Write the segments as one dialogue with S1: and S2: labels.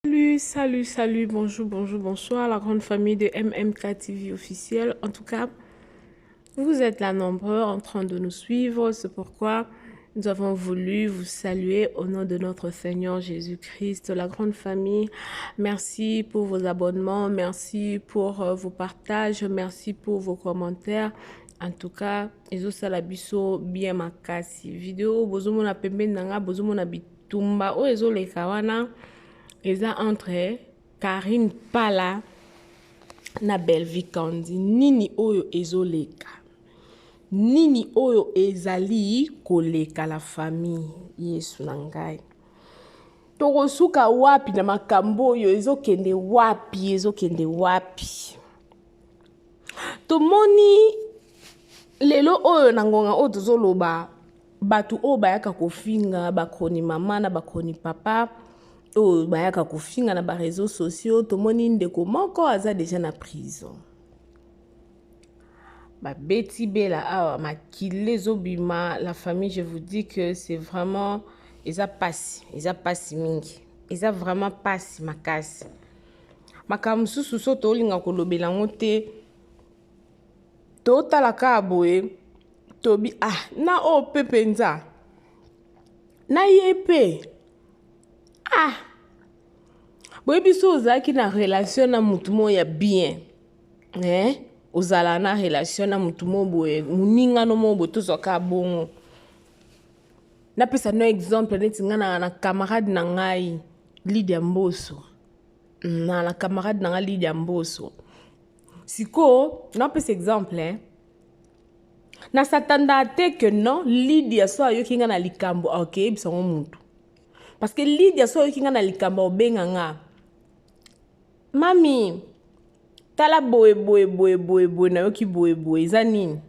S1: Salut, bonjour, bonsoir, la grande famille de MMK TV officielle. En tout cas, vous êtes là nombreux en train de nous suivre. C'est pourquoi nous avons voulu vous saluer au nom de notre Seigneur Jésus-Christ, la grande famille. Merci pour vos abonnements, merci pour vos partages, merci pour vos commentaires. En tout cas, ezosala biso bien makasi. Vidéo bozomona pembeni nanga bozomona bitumba o ezoleka wana. Eza entre Karine Pala na Belvi Kandi. Nini oyo ezoleka. Nini oyo ezali koleka la famille Yesu na ngai. Tokosuka wapi na makambo oyo ezokende wapi. Tomoni lelo oyo na ngonga oyo tozoloba batu oyo bayaka kofinga bakoni mama na bakoni papa. Oh, bayaka kofinga na ba réseaux sociaux, tomoni ndeko moko aza déjà na prison. Ba beti bela awa makile zobima la famille, je vous dis que c'est vraiment eza pasi mingi. Eza vraiment pasi makasi. Makamususu so tolinga kolobela ngote to talaka aboye tobi na o pepenza. Na yepe. Boye biso ozalaki na relation na mutu mo ya bien. Ozala na relation na mutu mo boye muninga no mo boye tozoka bongo. Napesa no exemple neti nga na camarade na ngai Lydia Mboso. Na camarade na ngai Lydia Mboso. Siko, napesa exemple na satanda te que non Lydia so ayoki nga na likambo okay bisango mutu. Parce que Lydia so yoki nga na likamba obenga nga. Mami, tala boe na yoki boe eza nini?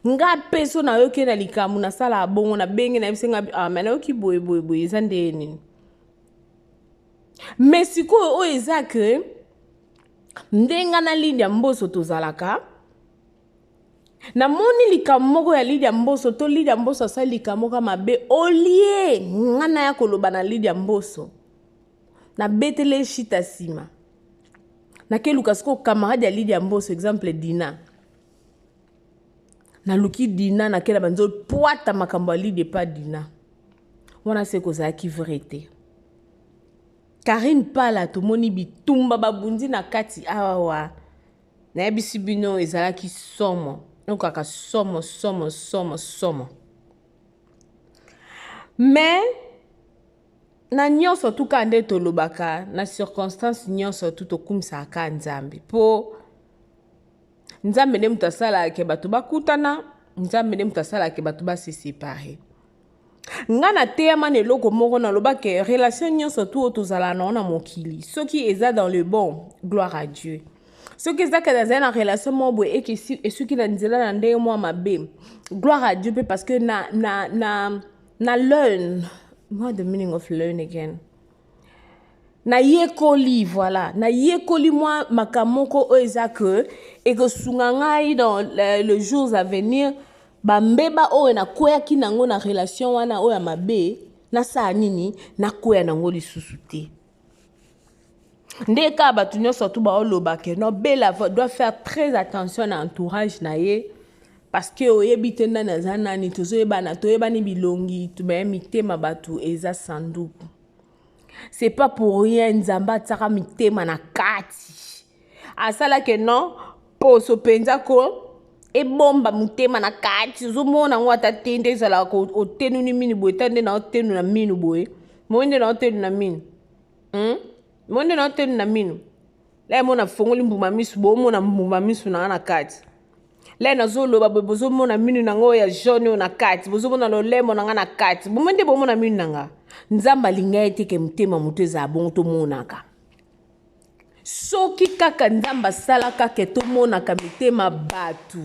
S1: Nga peso na yoki na likambo na sala abongo na benge na yebise nga na yoki boe eza nde nini? Mais sikoyo oyo eza ke ndenga na Lydia Mboso tozalaka. Na moni likambo moko ya Lydia Mboso to Lydia Mboso asali likambo ka mabe olie ngana ya koloba na Lydia Mboso na betele shita sima na ke lukasko camarade ya Lydia Mboso exemple Dina na luki Dina na ke na banzo poata makambo ya Lydia pa Dina wana se koza ki vérité. Karine Pala to moni bitumba babundi na kati awa na yebisi bino ezalaki somo. Donc, somo. Mais, na nyonso tuka nde tolobaka, na circonstance nyonso tuto kumsa ka nzambe. Po, nzambe ne mutasala ke batu bakutana, nzambe ne mutasala ke batu ba se séparer. Nga na teyama ne loko moko na loba ke relation nyonso tu otozala na mokili. Ce qui est dans le bon, gloire à Dieu. Ce qui est dans une relation moi et ce qui est dans ndenge moi mabe gloire à Dieu parce que na learn what the meaning of learn again na yekoli voilà na yekoli moi makamoko oezake et que sungangai dans les jours à venir ba mbeba o na koya ki nango na relation wana o ya mabe na sa nini na koya nango lisusu te. Ndeka batu nyonso tu ba oloba ke no bela doit faire très attention à entourage na ye parce que oyebi te na zanani tozoyeba na toyeba ni bilongi tu ba mitema batu eza sanduku. C'est pas pour rien nzamba tsaka mitema na kati. Asala ke non poso penza ko e bomba mitema na kati zomona ngwata tende ezala ko otenu ni mini boye tande na otenu na minu boye. Mwende na otenu na minu. Monde na otenu na minu. Le mona fongoli mbuma misu bo mona mbuma misu na kati. Le na zolo bozo mona minu na ngo ya jaune na kati. Bozo mona lo lemo na na kati. Bomende bo mona minu nga. Nzamba linga ete ke mtema mutu za bon to monaka. Soki kaka nzamba sala kaka to monaka mitema batu.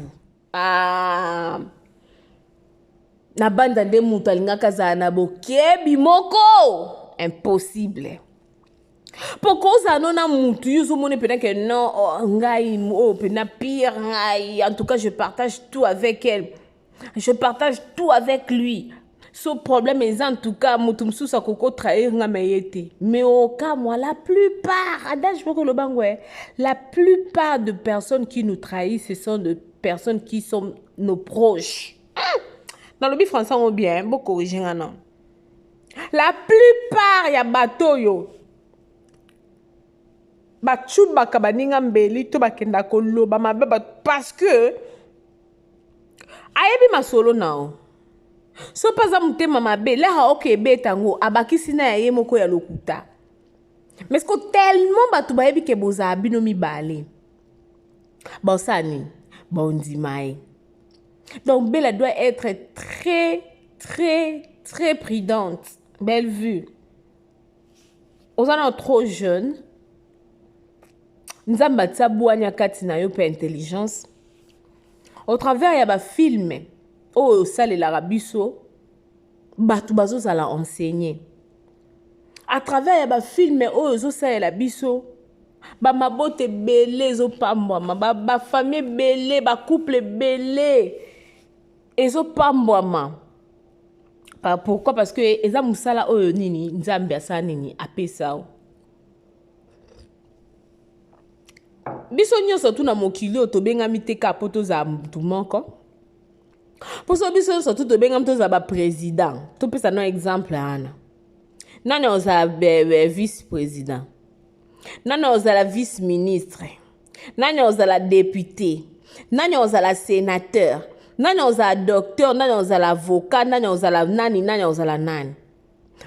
S1: Na banda de mutu alinga kaza na bokebi moko. Impossible. Pourquoi ça non a mutu yuzo mone pena que non ngai o pena pire ngai en tout cas je partage tout avec elle. Je partage tout avec lui. Ce problème est en tout cas, mutumsusa koko trahir nga meyete. Mais au cas, moi, la plupart, adage pour le bangwe, la plupart de personnes qui nous trahissent, ce sont des personnes qui sont nos proches. Dans le bif français, on bien, beaucoup origine, non. La plupart, il y a bateau, yo. Bachou bakabaninga mbeli, to bakenda kolo, parce que, ayebi ma solo now. So pas za mutema mabe la ha oke betango abakisi na ye moko ya lokuta. Mais ko tellement batu bayebi ke boza abino mibale. Bosani, bondimai. Donc Bella doit être très prudente. Belle vue. Aux ans trop jeunes, nous avons tabouanya katina yo pe intelligence. Au travers ya ba film. Oh, ça, l'arabiso, batu bazo ça l'a enseigné. À travers les films, oh, ça la biso, ba mabote belé, zo pambwa, ba famille belé, ba couple belé, et zo pambwa ma. Pourquoi? Parce que eza musala oh nini, nzambe asa nini, apesa. Biso nyonso tu na mokili otobenga miteka poto za mutu moko. Pour ça, biso surtout de bengam to za ba président. To peut ça un exemple ana. Nani oza vice-président. Nani oza la vice-ministre. Nani oza la député. Nani oza la sénateur. Nani oza docteur, nani oza la avocat, nani oza la nani, nani oza la nani.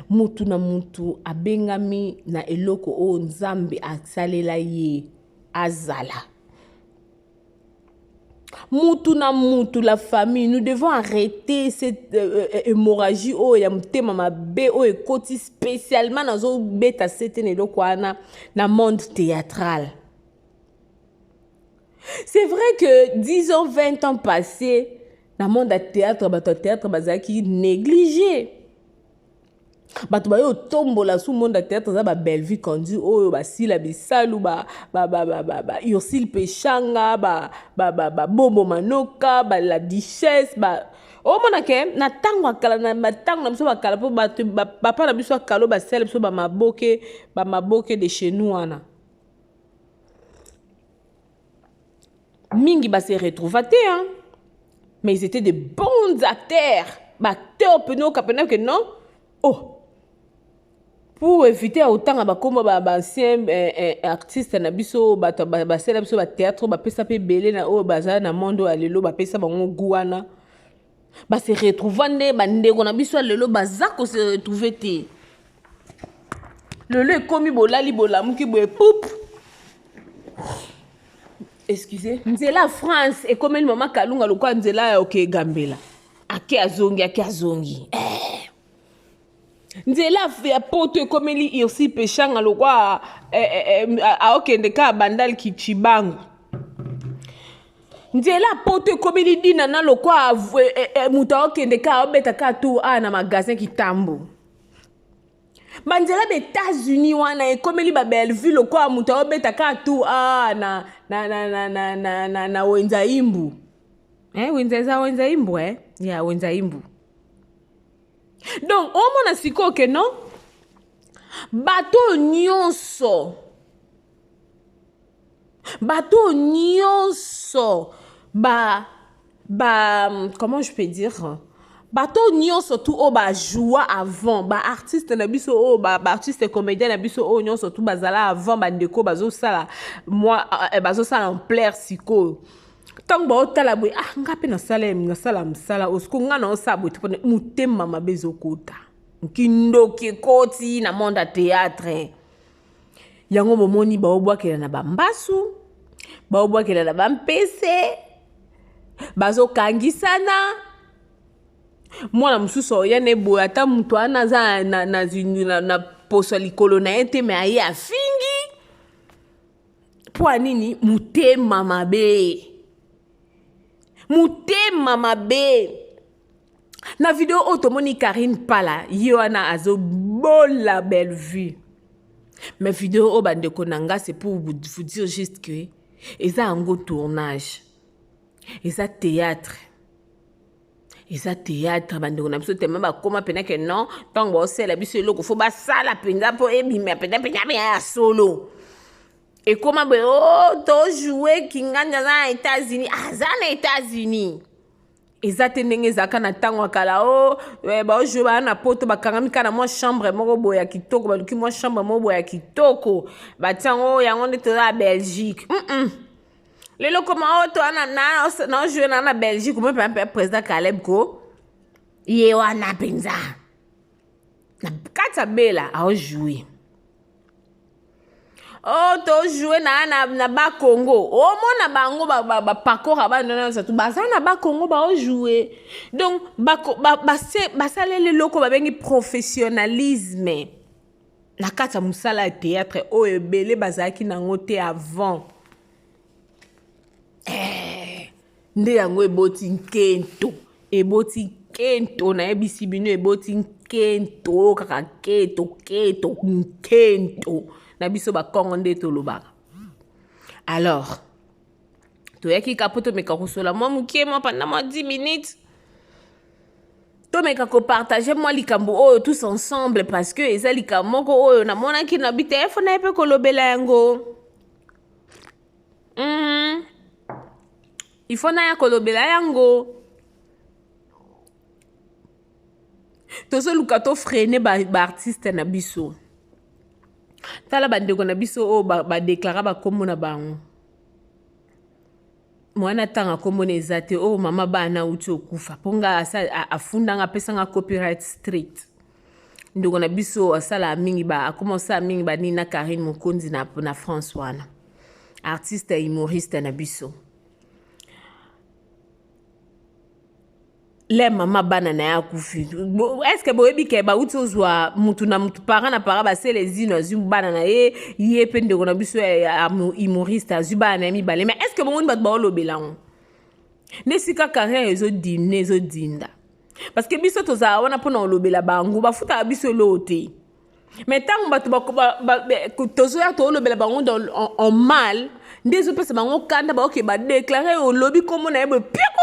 S1: Mutu na mutu abengami na eloko o nzambe asalela ye azala. Moutou na moutou, la famille, nous devons arrêter cette hémorragie oh ya mtema mabe oh ekoti spécialement dans zo beta setene lo kwana na monde théâtral. C'est vrai que 10 ans 20 ans passés dans le monde théâtre bazaki négligé. Bato ba yo tombola sous monde théâtre za ba belle vie conduit oh ba sila bisalu ba Ursil Pechanga ba Bobo Manoka ba la Duchesse ba o mona ke na tango akala na matango na biso bakala po ba papa na biso akalo ba sel biso ba maboke de chez nous ana mingi ba se retrouvaté hein, mais ils étaient de bons acteurs, acteurs peno kapena que non oh. Pour éviter autant à bakoma ancien artiste na biso ba sela biso ba théâtre ba pesa pe belé na o baza na mondo alelo ba pesa bango guana ba se retrouvande ba ndeko na biso alelo baza ko se retrouver te lelo ekomi bolali bolamuki boye poup excusez nzela France et comme maman kalunga lokwa nzela ok gambela ake azongi nzela ya poto komeli aussi pechanga lokwa aokende ka bandal kichibangu nzela poto komeli dina na lokwa muta okende ka obeta ka tu na magasin kitambo banzela d'États-Unis wana ekomeli ba Belleville lokwa muta obeta ka tu na Wenzaimbu Wenzaimbu ya Wenzaimbu. Donc, au moins, c'est quoi que non? Bateau nyonso. Comment je peux dire? Bateau nyonso tout au joua avant. Artiste na biso artiste comédien na biso nyonso tout bazala avant bandeko bazo sala moi bazo sala en plaire siko. Tant ba otala boy ngape na sala msala osko nga na osabo tepone mutema mabezo kota nkindoki koti na monde théâtre yango bomoni ba obwakela na bambasu ba obwakela na bampese bazo kangisana mwana mususu ya ne boya ta mutu ana za na poso likolo na ete me aye afingi po nini mutema mabe mutema mabe na vidéo automoni Karine Pala yoana azo bola belle vue mais vidéo au bandeko nanga c'est pour vous dire juste que eza un tournage eza théâtre eza théâtre bandeko na biso tellement bakoma pena ke non ntango baosala biso eloko fo basala mpenza mpo ebima mpenza ya solo ekoma boye o tojoue kinganja aza na États-Unis aza na États-Unis eza te ndenge ezalaka na ntango ya kala o baojoue baa na poto bakangami kaka na mwa chambre moko boye ya kitoko baluki mwa chambre moko boye ya kitoko batiango yango nde toza na Belgique lelo koma o to naojoue na Belgique omoi mpe président Caleb ko ye wana mpenza na kati ya bela aojoue o tojoue na bakongo omona bango bapakora bandonasa tu baza na bakongo baojoue donc basaleli eloko babengi professionnalisme na kati ya mosala ya théâtre oyo ebele bazalaki nango te avant nde yango eboti nkento nayebisi bino eboti nkento kaka nkento na biso bakongo nde tolobaka alors toyaki kapo tomeka kosola mwa mokie mwa pendant mwa 10 minutes tomeka kopartage mwa likambo oyo tous ensemble parce que eza likambo moko oyo namonaki na bitelefone na ye mpe kolobela yango ifo na ya kolobela yango tozoluka tofrene baartiste na biso tala bandeko na biso oyo badeklara bakombo na bango mwana ntango akombo na eza te oyo mama bana uti okufa mponga afundanga apesanga copyright street ndeko na biso asala mingi akoma osala mingi banina Karine Mokonzi na France wana artiste humoriste na biso le mama bana na ya kufi est-ce que boyebi ke bauti ozwa mutu na mutu parent na para basele zino azu bana na ye pe ndeko na biso ya humoriste azu bana na mibale mais est-ce que bomoni bato baolobela ngo nde sika carrière ezodinda parce que biso tozala wana mpona olobela bango bafutaka biso eloo te mais ntango bato tozoya toolobela bango en mal nde ezopesa bango kanda baoke badeklare olobi kombo na ye boye pieko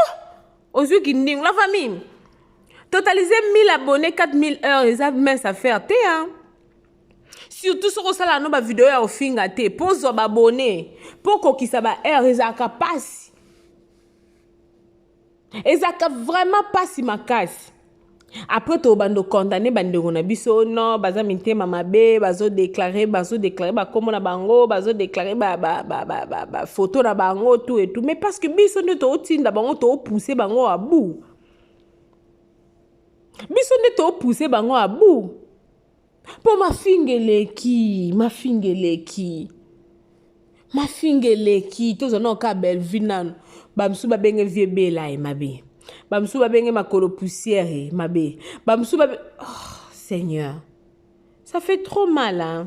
S1: ozwi kindingo la famille totaliser 1000 abonnés 4000 heures eza mince affaire te surtout soko osala no bavideo ya ofinga te mpo ozwa baabone mpo kokisa baheure ezalaka pasi ezalaka vraiment pasi makasi après tobanda condamné bandeko na biso non baza mitema mabe bazodeklare bakombo na bango bazodeklare photo na bango tout et tout mais parce que biso nde tootinda bango toopousse bango à bout mpo mafingeleki tozana oka Belleville nano bamsu babenge vie bela mabe bamsu babenge makolo poussière mabe bamsu oh Seigneur, ça fait trop mal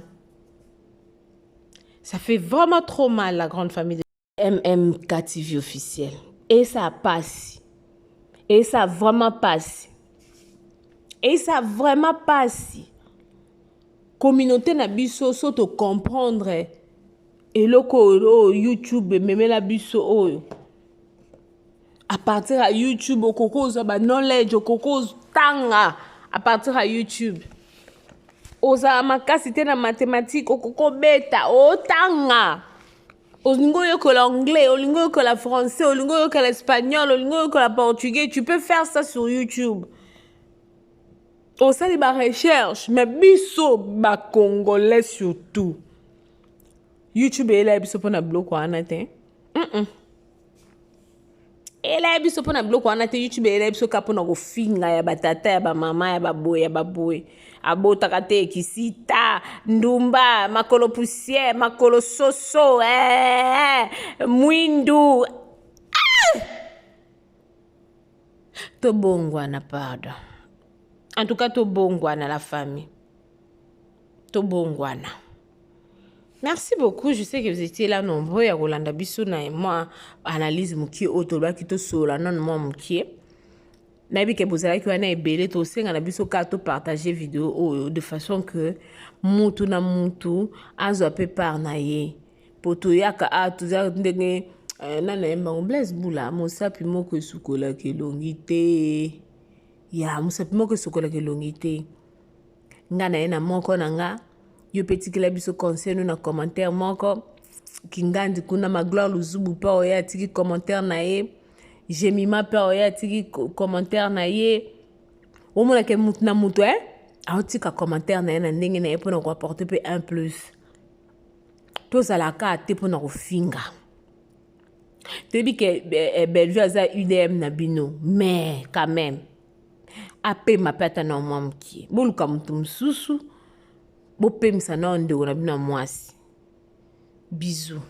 S1: ça fait vraiment trop mal la grande famille de MMK TV officiel et ça passe vraiment passe communauté na biso soto comprendre eloko YouTube memela biso oyo à partir de YouTube au cocos ba knowledge au cocos tanga à partir de YouTube oza makasi te na mathématique au cocos beta o tanga olingo yokola anglais olingo yokola français olingo yokola espagnol olingo yokola portugais tu peux faire ça sur YouTube osali ba recherche mais biso ba congolais surtout YouTube ela biso pona bloc wana te ela biso pona bloc wana te YouTube ela biso kapona ko finga ya batata ya ba mama ya baboy abotaka te kisita ndumba makolo poussière makolo soso mwindu to bongwana pardon en tout cas to bongwana la famille to bongwana. Merci beaucoup. Je sais que vous étiez là nombreux. Ya Rolanda Biso na moi analyse mukie otoba kito sola non moi mukie. Nabi ke bozala ki wana ebele to senga na biso ka to partager vidéo de façon que mutu na mutu azo pe par na ye. Poto yaka a tuza ndenge nana emba Blaise Bula mosapi moko sukola ke longité. ya musapi moko sokolaka elongi te nga na ye na moko na nga yo mpe tikela biso conseil no na commentaire moko kingandi kuna magloire luzubu mpe oyo atiki commentaire na ye jemima mpe oyo atiki commentaire na ye omonake mutu na mutu aotika commentaire na ye na ndenge na ye mpona koapporte mpe un plus tozalaka ate mpona kofinga toyebi ke Bellevue aza UDM na bino mais quand même apema mpe ata na mwa mokie boluka mutu mosusu bopemisa na ndeko na bino ya mwasi bisous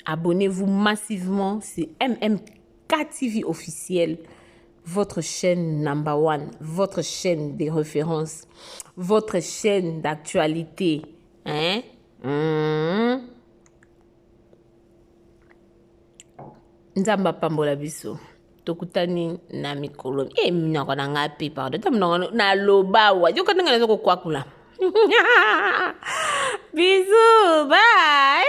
S1: abonnez-vous massivement c'est MMK TV officiel, votre chaîne number one, votre chaîne de référence, votre chaîne d'actualité. Hein? Nzamba pambola biso. Tokutani na mikolo. Minoko na ngapi pardon. Tamunoko na loba wa. Yo katanga na zoko kwakula. Bisous. Bye.